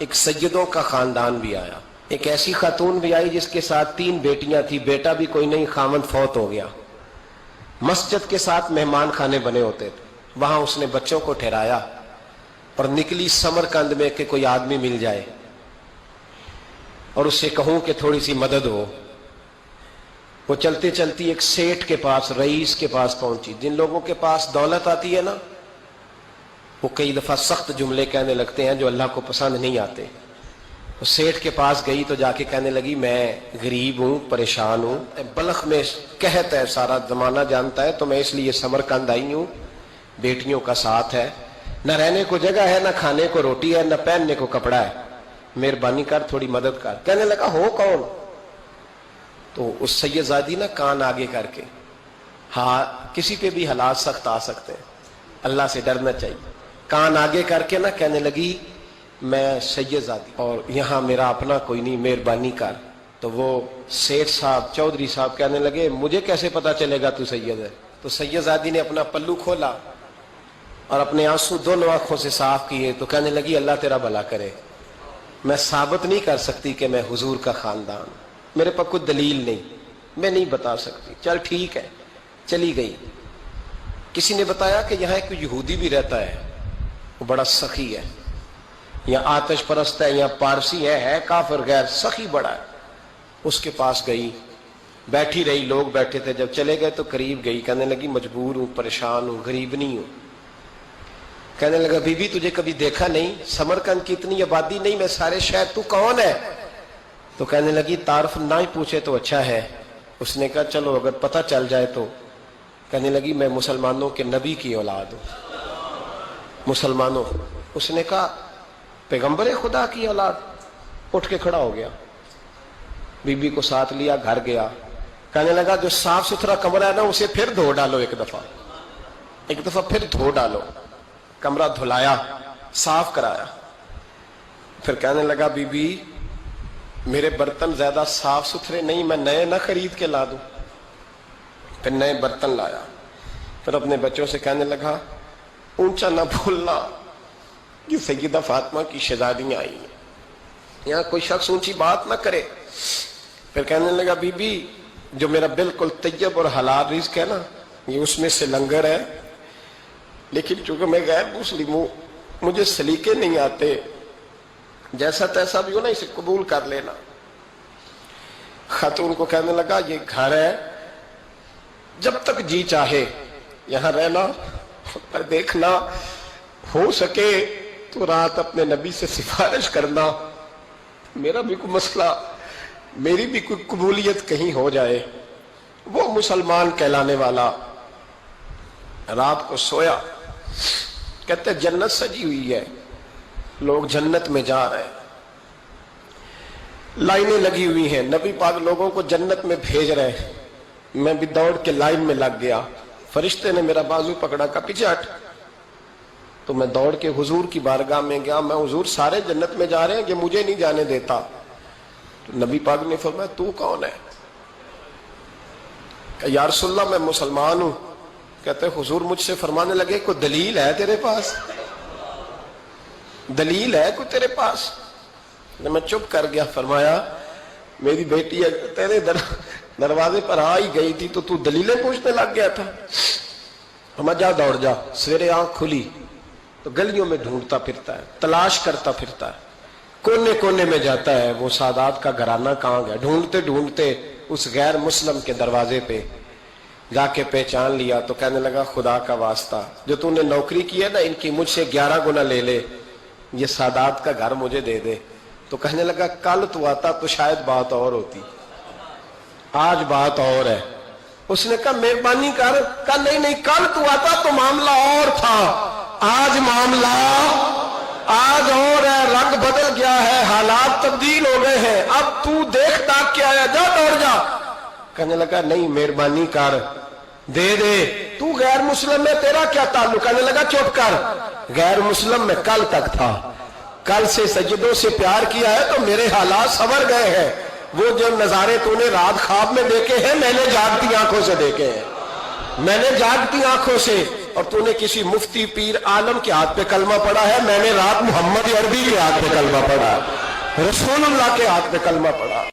ایک سیدوں کا خاندان بھی آیا، ایک ایسی خاتون بھی آئی جس کے ساتھ 3 بیٹیاں تھی، بیٹا بھی کوئی نہیں، خاوند فوت ہو گیا۔ مسجد کے ساتھ مہمان خانے بنے ہوتے تھے، وہاں اس نے بچوں کو ٹھہرایا اور نکلی سمرقند میں کہ کوئی آدمی مل جائے اور اس سے کہوں کہ تھوڑی سی مدد ہو۔ وہ چلتے چلتی ایک سیٹھ کے پاس، رئیس کے پاس پہنچی۔ جن لوگوں کے پاس دولت آتی ہے نا، وہ کئی دفعہ سخت جملے کہنے لگتے ہیں جو اللہ کو پسند نہیں آتے۔ وہ سیٹھ کے پاس گئی تو جا کے کہنے لگی میں غریب ہوں، پریشان ہوں، بلخ میں قحط ہے، سارا زمانہ جانتا ہے، تو میں اس لیے سمرقند آئی ہوں، بیٹیوں کا ساتھ ہے، نہ رہنے کو جگہ ہے، نہ کھانے کو روٹی ہے، نہ پہننے کو کپڑا ہے، مہربانی کر تھوڑی مدد کر۔ کہنے لگا ہو کون؟ تو اس سید زادی نا کان آگے کر کے، ہاں کسی پہ بھی حالات سخت آ سکتے ہیں، اللہ سے ڈرنا چاہیے، کان آگے کر کے نا کہنے لگی میں سید زادی اور یہاں میرا اپنا کوئی نہیں، مہربانی کر۔ تو وہ سیٹھ صاحب، چودھری صاحب کہنے لگے مجھے کیسے پتا چلے گا تو سید ہے؟ تو سید زادی نے اپنا پلو کھولا اور اپنے آنسو دونوں آنکھوں سے صاف کیے تو کہنے لگی اللہ تیرا بھلا کرے، میں ثابت نہیں کر سکتی کہ میں حضور کا خاندان، میرے پاس کوئی دلیل نہیں، میں نہیں بتا سکتی، چل ٹھیک ہے، چلی گئی۔ کسی نے بتایا کہ یہاں ایک یہودی بھی رہتا ہے، وہ بڑا سخی ہے، یا آتش پرست ہے، یا پارسی ہے کافر غیر، سخی بڑا ہے۔ اس کے پاس گئی، بیٹھی رہی، لوگ بیٹھے تھے، جب چلے گئے تو قریب گئی، کہنے لگی مجبور ہوں، پریشان ہوں، غریب نہیں ہوں۔ کہنے لگا بی بی تجھے کبھی دیکھا نہیں، سمرقند کی اتنی آبادی نہیں، میں سارے شہر، تو کون ہے؟ تو کہنے لگی تعارف نہ ہی پوچھے تو اچھا ہے۔ اس نے کہا چلو اگر پتہ چل جائے تو۔ کہنے لگی میں مسلمانوں کے نبی کی اولاد ہوں، مسلمانوں۔ اس نے کہا پیغمبر خدا کی اولاد؟ اٹھ کے کھڑا ہو گیا، بی بی کو ساتھ لیا، گھر گیا، کہنے لگا جو صاف ستھرا کمرہ ہے نا اسے پھر دھو ڈالو، ایک دفعہ پھر دھو ڈالو۔ کمرہ دھلایا، صاف کرایا، پھر کہنے لگا بی بی میرے برتن زیادہ صاف ستھرے نہیں، میں نئے نہ خرید کے لا دوں۔ پھر نئے برتن لایا، پھر اپنے بچوں سے کہنے لگا اونچا نہ بھولنا، یہ سیدہ فاطمہ کی شہزادیاں آئی ہیں، یہاں کوئی شخص اونچی بات نہ کرے۔ پھر کہنے لگا بی بی جو میرا بالکل طیب اور حلال رزق ہے نا، یہ اس میں سے لنگر ہے، لیکن چونکہ میں غیر مسلم ہوں، مجھے سلیقے نہیں آتے، جیسا تیسا بھی ہو نا اسے قبول کر لینا۔ خاتون کو کہنے لگا یہ گھر ہے، جب تک جی چاہے یہاں رہنا، پر دیکھنا ہو سکے تو رات اپنے نبی سے سفارش کرنا، میرا بھی کوئی مسئلہ، میری بھی کوئی قبولیت کہیں ہو جائے۔ وہ مسلمان کہلانے والا رات کو سویا، کہتے جنت سجی ہوئی ہے، لوگ جنت میں جا رہے ہیں، لائنیں لگی ہوئی ہیں، نبی پاک لوگوں کو جنت میں بھیج رہے ہیں، میں بھی دوڑ کے لائن میں لگ گیا، فرشتے نے میرا بازو پکڑا، کہا پیچھے ہٹ، تو میں دوڑ کے حضور کی بارگاہ میں گیا، میں حضور سارے جنت میں جا رہے ہیں، یہ مجھے نہیں جانے دیتا۔ تو نبی پاک نے فرمایا تو کون ہے؟ کہ یا رسول اللہ میں مسلمان ہوں۔ کہتے حضور مجھ سے فرمانے لگے کوئی دلیل ہے تیرے پاس؟ دلیل ہے کوئی تیرے پاس؟ میں چپ کر گیا، فرمایا میری بیٹی تیرے دروازے پر آ ہی گئی تھی تو دلیلیں پوچھنے لگ گیا تھا۔ ہم جا دوڑ جا، سویرے آنکھ کھلی تو گلیوں میں ڈھونڈتا پھرتا ہے، تلاش کرتا پھرتا ہے، کونے کونے میں جاتا ہے وہ سادات کا گھرانہ کہاں گیا، ڈھونڈتے ڈھونڈتے اس غیر مسلم کے دروازے پہ جا کے پہچان لیا تو کہنے لگا خدا کا واسطہ جو تو نے نوکری کی ہے نا ان کی مجھ سے 11 گنا لے لے، یہ سادات کا گھر مجھے دے دے۔ تو کہنے لگا کل تو آتا تو شاید بات اور ہوتی، آج بات اور ہے۔ اس نے کہا مہربانی کر، کہا نہیں کل تو آتا تو معاملہ اور تھا، آج معاملہ آج اور ہے، رنگ بدل گیا ہے، حالات تبدیل ہو گئے ہیں، اب تو دیکھ تاک کے آیا، جا دوڑ جا۔ کہنے لگا نہیں مہربانی کر، دے دے، تو غیر مسلم میں تیرا کیا تعلق؟ کہنے لگا چپ کر، غیر مسلم میں کل تک تھا، کل سے سجدوں سے پیار کیا ہے تو میرے حالات سنور گئے ہیں، وہ جو نظارے تو نے رات خواب میں دیکھے ہیں میں نے جاگتی آنکھوں سے دیکھے ہیں، میں نے جاگتی آنکھوں سے اور تو نے کسی مفتی پیر عالم کے ہاتھ پہ کلمہ پڑھا ہے. میں نے رات محمد عربی کے ہاتھ پہ کلمہ پڑھا, رسول اللہ کے ہاتھ پہ کلمہ پڑھا.